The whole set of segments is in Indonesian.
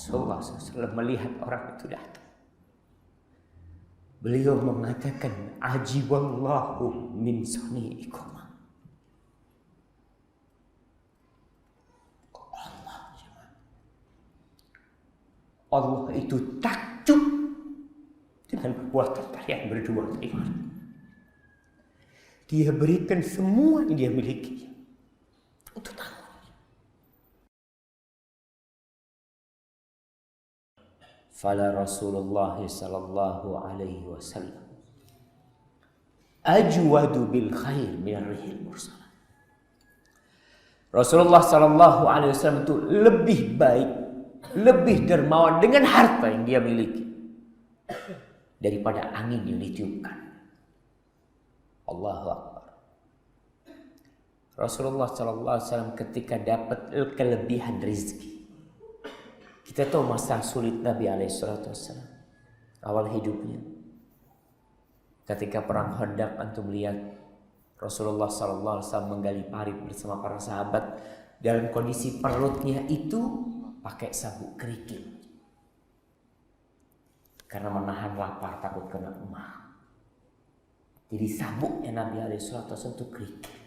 Rasulullah SAW melihat orang itu datang. Beliau mengatakan, ajiballahu min sani'ikum. Allah itu takjub dengan perbuatan kalian berdua. Dia berikan semua yang dia miliki untuk tanggung. Fala Rasulullah sallallahu alaihi wasallam ajwadu bil khair min rihil mursalah. Rasulullah sallallahu alaihi wasallam itu lebih baik, lebih dermawan dengan harta yang dia miliki daripada angin yang ditiupkan. Allahu Akbar. Rasulullah SAW ketika dapat kelebihan rezeki, kita tahu masa sulit Nabi SAW awal hidupnya. Ketika perang Khandaq, antum lihat Rasulullah SAW menggali parit bersama para sahabat dalam kondisi perutnya itu pakai sabuk kerikil karena menahan lapar, takut kena emah. Jadi sabuknya Nabi SAW itu kerikil.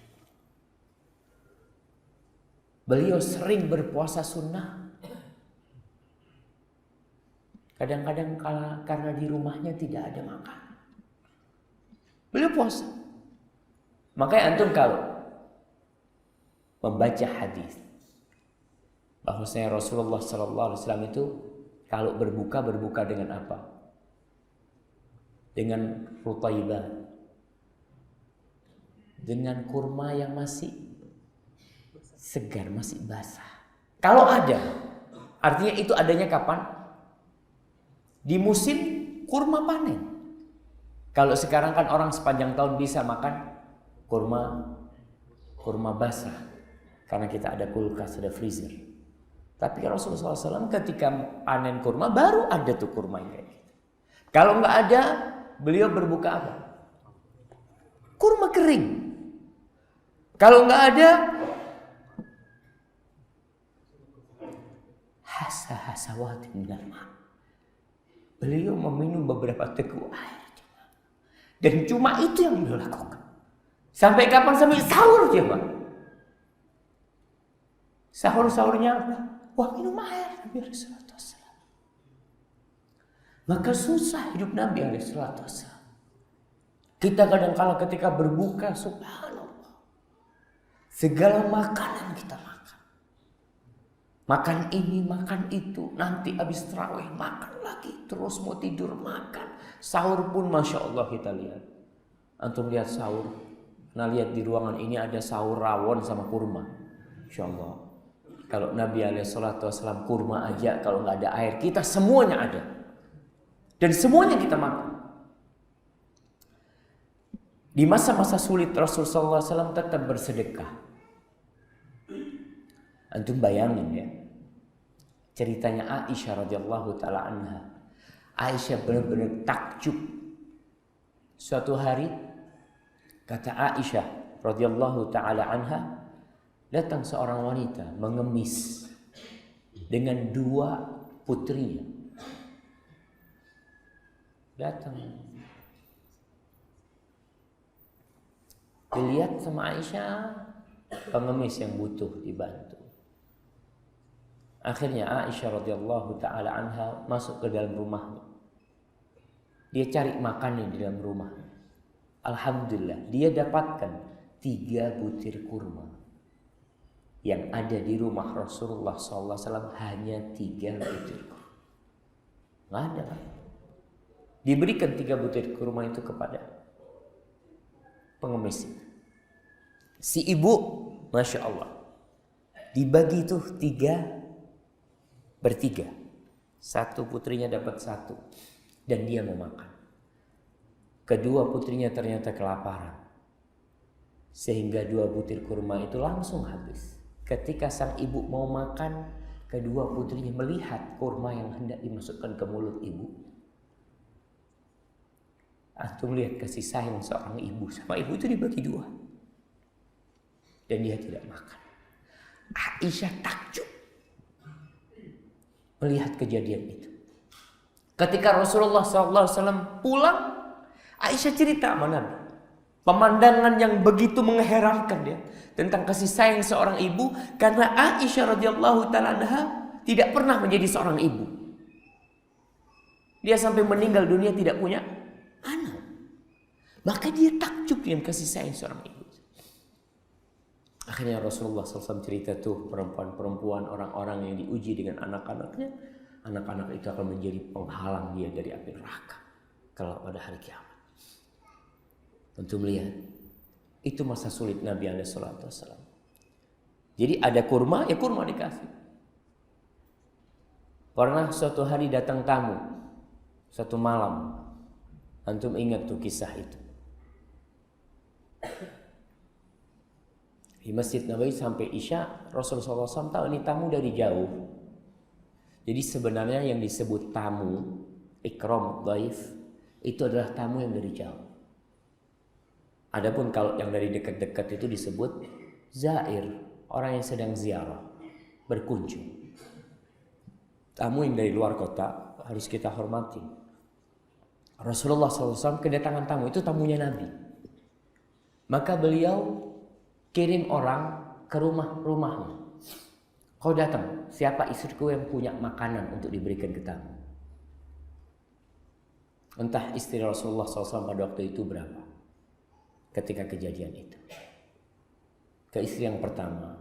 Beliau sering berpuasa sunnah. Kadang-kadang karena di rumahnya tidak ada makan, beliau puasa. Makanya antum kalau membaca hadis bahwasanya Rasulullah SAW itu kalau berbuka dengan apa? Dengan rutaibah, dengan kurma yang masih segar, masih basah. Kalau ada, artinya itu adanya kapan? Di musim kurma panen. Kalau sekarang kan orang sepanjang tahun bisa makan kurma basah karena kita ada kulkas, ada freezer. Tapi Rasulullah SAW ketika panen kurma baru ada tuh kurma yang kayak gitu. Kalau nggak ada, beliau berbuka apa? Kurma kering. Kalau nggak ada, hasa-hasawati minal ma'. Beliau meminum beberapa teguk air. Dan cuma itu yang beliau lakukan. Sampai kapan? Sampai sahur dia, Pak. Sahur-sahurnya apa? Wah, minum air Nabi SAW. Maka susah hidup Nabi SAW. Kita kadang-kala ketika berbuka, subhanallah, segala makanan kita makan. Makan ini, makan itu. Nanti habis tarawih makan lagi. Terus mau tidur makan. Sahur pun Masya Allah kita lihat. Antum lihat sahur. Nah lihat di ruangan ini ada sahur rawon sama kurma. Insya Allah. Kalau Nabi SAW kurma aja, kalau nggak ada air, kita semuanya ada. Dan semuanya kita makan. Di masa-masa sulit Rasulullah SAW tetap bersedekah. Antum bayangin ya, ceritanya Aisyah radhiyallahu taala anha. Aisyah benar-benar takjub. Suatu hari kata Aisyah radhiyallahu taala anha, datang seorang wanita mengemis dengan dua putrinya. Datang. Dilihat sama Aisyah, pengemis yang butuh dibantu. Akhirnya Aisyah radhiyallahu taala anha masuk ke dalam rumahnya. Dia cari makanan di dalam rumah. Alhamdulillah, dia dapatkan 3 butir kurma. Yang ada di rumah Rasulullah SAW hanya 3 butir kurma. Nggak ada kan? Diberikan 3 butir kurma itu kepada pengemis. Si ibu, Masya Allah, dibagi itu 3 bertiga. 1 putrinya dapat 1 dan dia mau makan. Kedua putrinya ternyata kelaparan, sehingga 2 butir kurma itu langsung habis. Ketika sang ibu mau makan, kedua putrinya melihat kurma yang hendak dimasukkan ke mulut ibu. Antum lihat kasih sayang seorang ibu sama ibu itu dibagi 2 dan dia tidak makan. Aisyah takjub. melihat kejadian itu. Ketika Rasulullah SAW pulang, Aisyah cerita sama Nabi. Pemandangan yang begitu mengherankan dia tentang kasih sayang seorang ibu, karena Aisyah radhiyallahu taala anha tidak pernah menjadi seorang ibu. Dia sampai meninggal dunia tidak punya anak. Maka dia takjub dengan kasih sayang seorang ibu. Akhirnya Rasulullah SAW cerita tuh perempuan-perempuan, orang-orang yang diuji dengan anak-anaknya. Anak-anak itu akan menjadi penghalang dia dari api neraka kalau pada hari kiamat. Tentu melihat itu masa sulit Nabi SAW. Jadi ada kurma, ya kurma dikasih. Pernah suatu hari datang tamu, satu malam. Antum ingat tuh kisah itu. Di Masjid Nabawi sampai Isya, Rasulullah SAW tahu ini tamu dari jauh. Jadi sebenarnya yang disebut tamu, ikram dhaif, itu adalah tamu yang dari jauh. Adapun kalau yang dari dekat-dekat itu disebut zair, orang yang sedang ziarah, berkunjung. Tamu yang dari luar kota harus kita hormati. Rasulullah SAW kedatangan tamu, itu tamunya Nabi. Maka beliau kirim orang ke rumah-rumahnya. Kau datang, siapa istriku yang punya makanan untuk diberikan ke tamu? Entah istri Rasulullah SAW pada waktu itu berapa ketika kejadian itu. Ke istri yang pertama,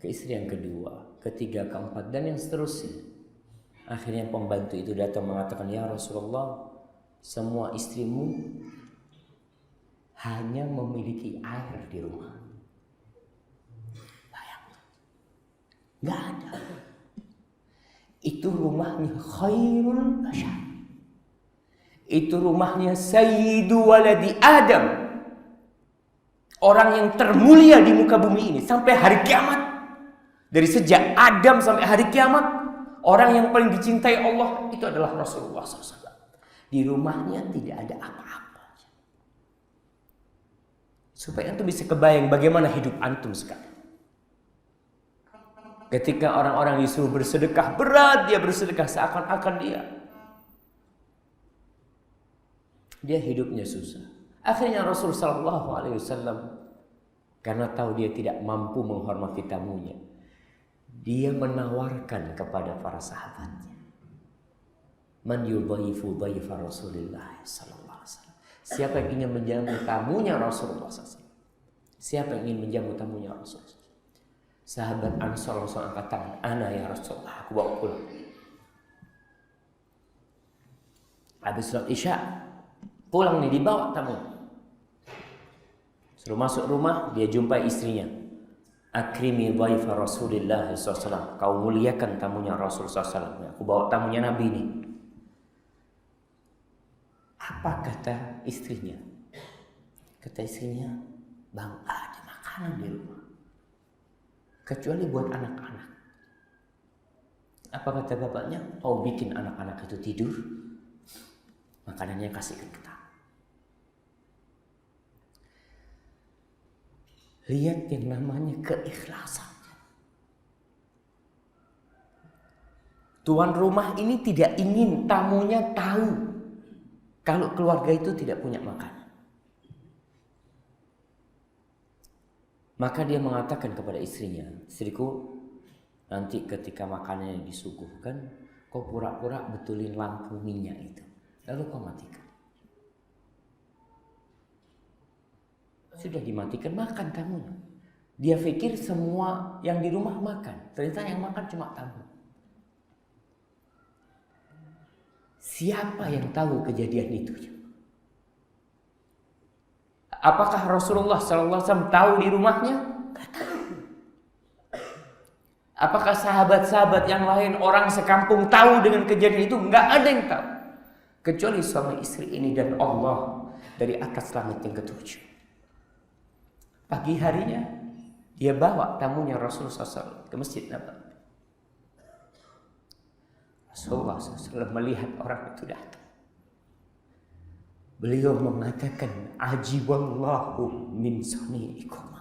ke istri yang kedua, ketiga, keempat, dan yang seterusnya. Akhirnya pembantu itu datang mengatakan, ya Rasulullah, semua istrimu hanya memiliki air di rumah. Gak ada. Itu rumahnya khairul bashar. Itu rumahnya sayyidu waladi Adam. Orang yang termulia di muka bumi ini sampai hari kiamat. Dari sejak Adam sampai hari kiamat, orang yang paling dicintai Allah itu adalah Rasulullah SAW. Di rumahnya tidak ada apa-apa. Supaya antum bisa kebayang bagaimana hidup antum sekarang. Ketika orang-orang disuruh bersedekah, berat dia bersedekah, seakan-akan dia hidupnya susah. Akhirnya Rasul SAW, karena tahu dia tidak mampu menghormati tamunya, dia menawarkan kepada para sahabatnya, man yudhaifu dhaifa Rasulillah sallallahu alaihi wasallam. Siapa yang ingin menjamu tamunya Rasulullah SAW? Siapa yang ingin menjamu tamunya Rasulullah? Sahabat Ansar langsung angkat tangan, ana ya Rasulullah, aku bawa pulang. Habis sholat Isya, pulang nih, dibawa tamu. Suruh masuk rumah, dia jumpai istrinya. Akrimi dhaifa Rasulillah SAW. Kau muliakan tamunya Rasul SAW. Aku bawa tamunya Nabi ini. Apa kata istrinya? Kata istrinya, bang, ada makanan di rumah. Kecuali buat anak-anak. Apa kata bapaknya? Oh, bikin anak-anak itu tidur, makanannya kasihkan ke tamu. Lihat yang namanya keikhlasan. Tuan rumah ini tidak ingin tamunya tahu kalau keluarga itu tidak punya makanan. Maka dia mengatakan kepada istrinya, istriku, nanti ketika makanannya disuguhkan, kau pura-pura betulin lampu minyak itu, lalu kau matikan. Sudah dimatikan, makan tamunya. Dia pikir semua yang di rumah makan, ternyata yang makan cuma tamu. Siapa yang tahu kejadian itu? Apakah Rasulullah SAW tahu di rumahnya? Tidak tahu. Apakah sahabat-sahabat yang lain, orang sekampung tahu dengan kejadian itu? Tidak ada yang tahu. Kecuali suami istri ini dan Allah dari atas langit yang ketujuh. Pagi harinya, dia bawa tamunya Rasulullah SAW ke Masjid Nabawi. Rasulullah SAW melihat orang itu datang. Beliau mengatakan, ajiballahu min sani'ikum.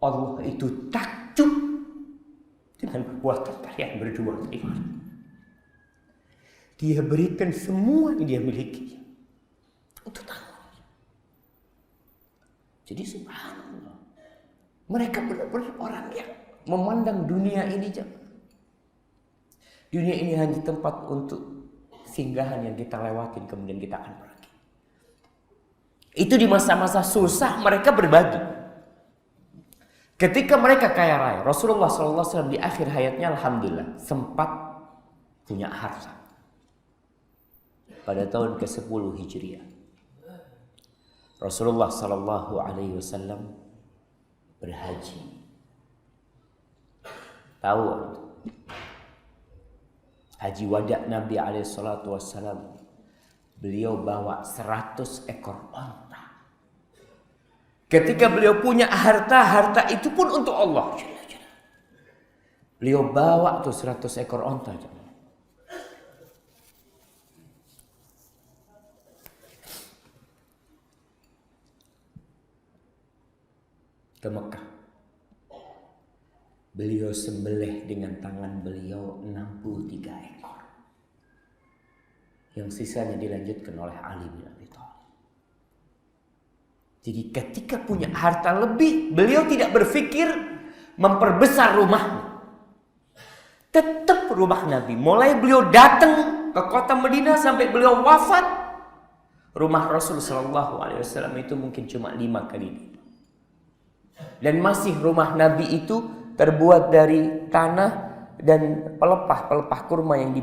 Allah itu takjub dengan perbuatan kalian berdua. Dia berikan semua yang dia miliki untuk kamu. Jadi subhanallah, mereka benar-benar orang yang memandang dunia ini dunia ini hanya tempat untuk singgahan yang kita lewatin, kemudian kita akan pergi. Itu di masa-masa susah mereka berbagi. Ketika mereka kaya raya, Rasulullah SAW di akhir hayatnya alhamdulillah sempat punya harta. Pada tahun ke-10 Hijriah, Rasulullah SAW berhaji. Tahu haji wada Nabi SAW, beliau bawa 100 ekor onta. Ketika beliau punya harta itu pun untuk Allah. Beliau bawa tuh 100 ekor onta. Ke Mekah. Beliau sembelih dengan tangan beliau 63 ekor. Yang sisanya dilanjutkan oleh Ali bin Abi Thalib. Jadi ketika punya harta lebih, beliau tidak berpikir memperbesar rumahnya. Tetap rumah Nabi. Mulai beliau datang ke kota Madinah sampai beliau wafat, rumah Rasul SAW itu mungkin cuma 5 kali lipat. Dan masih rumah Nabi itu terbuat dari tanah dan pelepah kurma yang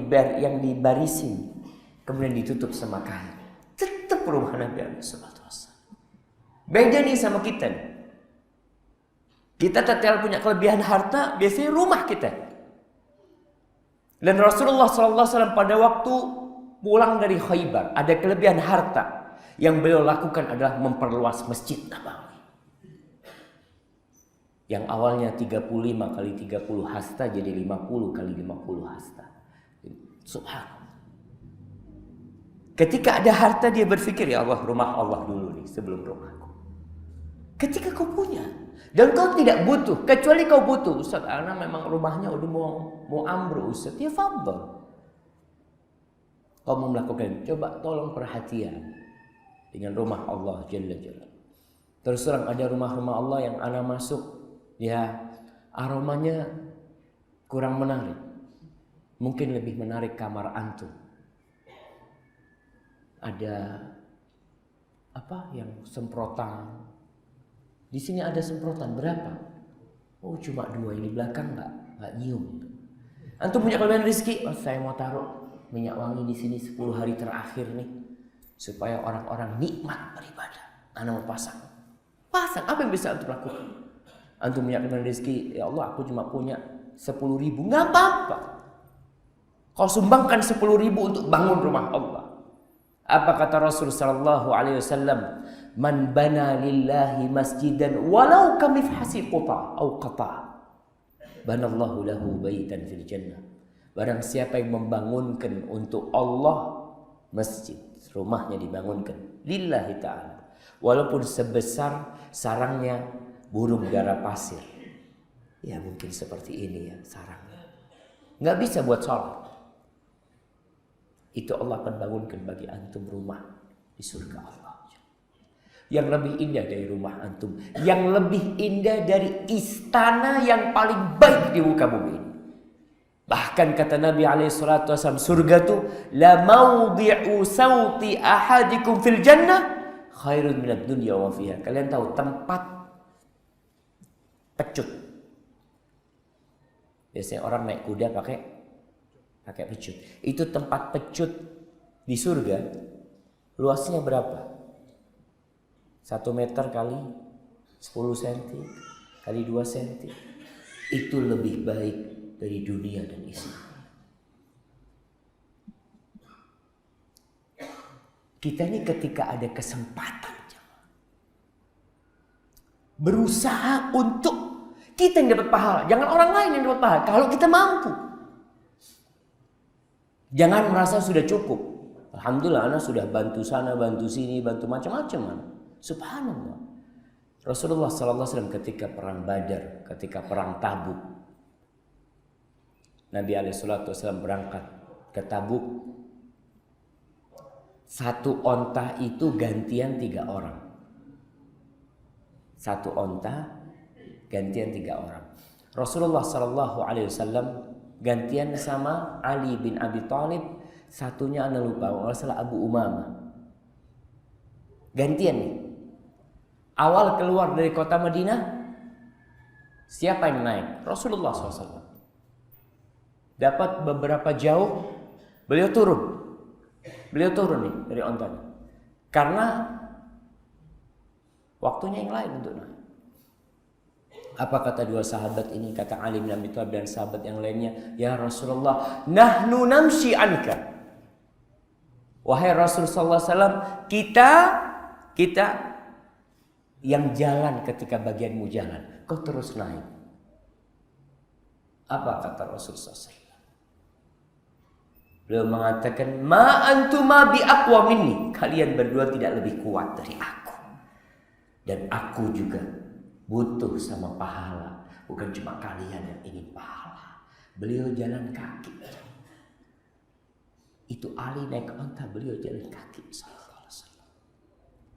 dibarisin, kemudian ditutup sama kain. Tetap rumah Nabi SAW. Beda nih sama kita. Kita tatkala punya kelebihan harta, biasanya rumah kita. Dan Rasulullah SAW pada waktu pulang dari Khaybar, ada kelebihan harta. Yang beliau lakukan adalah memperluas Masjid Nabawi. Yang awalnya 35 kali 30 hasta jadi 50 kali 50 hasta. Subhanallah. Ketika ada harta dia berpikir, ya Allah, rumah Allah dulu nih sebelum rumahku. Ketika kau punya dan kau tidak butuh, kecuali kau butuh, Ustaz, karena memang rumahnya udah mau ambruk, Ustaz, ya fadhal. Kau mau melakukan, coba tolong perhatian dengan rumah Allah Jalla Jalla. Terus terang ada rumah-rumah Allah yang ana masuk, ya aromanya kurang menarik. Mungkin lebih menarik kamar antum. Ada apa yang semprotan. Di sini ada semprotan berapa? Oh, cuma 2 ini belakang nggak nyium. Antum punya kelebihan rezeki, oh, saya mau taruh minyak wangi di sini 10 hari terakhir nih supaya orang-orang nikmat beribadah. Ana mau pasang. Apa yang bisa antum lakukan? Antum punya kelebihan rezeki, ya Allah, aku cuma punya 10.000, nggak apa-apa. Kau sumbangkan 10.000 untuk bangun rumah Allah. Apa kata Rasul sallallahu alaihi wasallam? Man bana lillahi masjidan walau kamifhasi qata banallahu lahu baitan fil jannah. Barang siapa yang membangunkan untuk Allah masjid, rumahnya dibangunkan lillahi ta'ala, walaupun sebesar sarangnya burung dara pasir. Ya mungkin seperti ini ya sarangnya. Nggak bisa buat sholat. Itu Allah akan bangunkan bagi antum rumah di surga Allah. Yang lebih indah dari rumah antum, yang lebih indah dari istana yang paling baik di muka bumi. Bahkan kata Nabi SAW, surga itu la maudhi'u sauti ahadikum fil jannah khairun minad dunya wa fiha. Kalian tahu tempat pecut. Biasanya orang naik kuda pakai pecut. Itu tempat pecut di surga. Luasnya berapa? 1 meter kali 10 cm kali 2 cm. Itu lebih baik dari dunia dan isinya. Kita ini ketika ada kesempatan berusaha untuk kita yang dapat pahala. Jangan orang lain yang dapat pahala. Kalau kita mampu. Jangan merasa sudah cukup. Alhamdulillah, anak sudah bantu sana, bantu sini, bantu macam-macam. Subhanallah. Rasulullah SAW ketika perang Badar, ketika perang Tabuk, Nabi SAW berangkat ke Tabuk. Satu onta itu gantian 3 orang. Satu onta gantian 3 orang. Rasulullah SAW gantian sama Ali bin Abi Thalib, satunya anda lupa, kalau salah Abu Umamah. Gantian nih. Awal keluar dari kota Madinah, siapa yang naik? Rasulullah SAW. Dapat beberapa jauh, beliau turun. Beliau turun nih dari ontanya. Karena waktunya yang lain untuk naik. Apa kata 2 sahabat ini? Kata Ali bin Abi Thalib dan sahabat yang lainnya, ya Rasulullah, nahnu namshi anka. Wahai Rasulullah SAW, kita yang jalan ketika bagianmu jalan, kau terus naik. Apa kata Rasulullah SAW? Beliau mengatakan, ma antuma bi aqwa minni. Kalian berdua tidak lebih kuat dari aku. Dan aku juga butuh sama pahala. Bukan cuma kalian yang ingin pahala. Beliau jalan kaki. Itu Ali naik onta, beliau jalan kaki.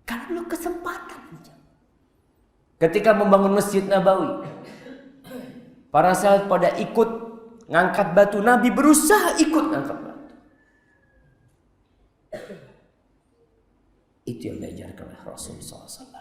Karena beliau kesempatan. Ketika membangun Masjid Nabawi, para sahabat pada ikut ngangkat batu. Nabi berusaha ikut ngangkat batu. Itu yang diajarkan oleh Rasulullah SAW.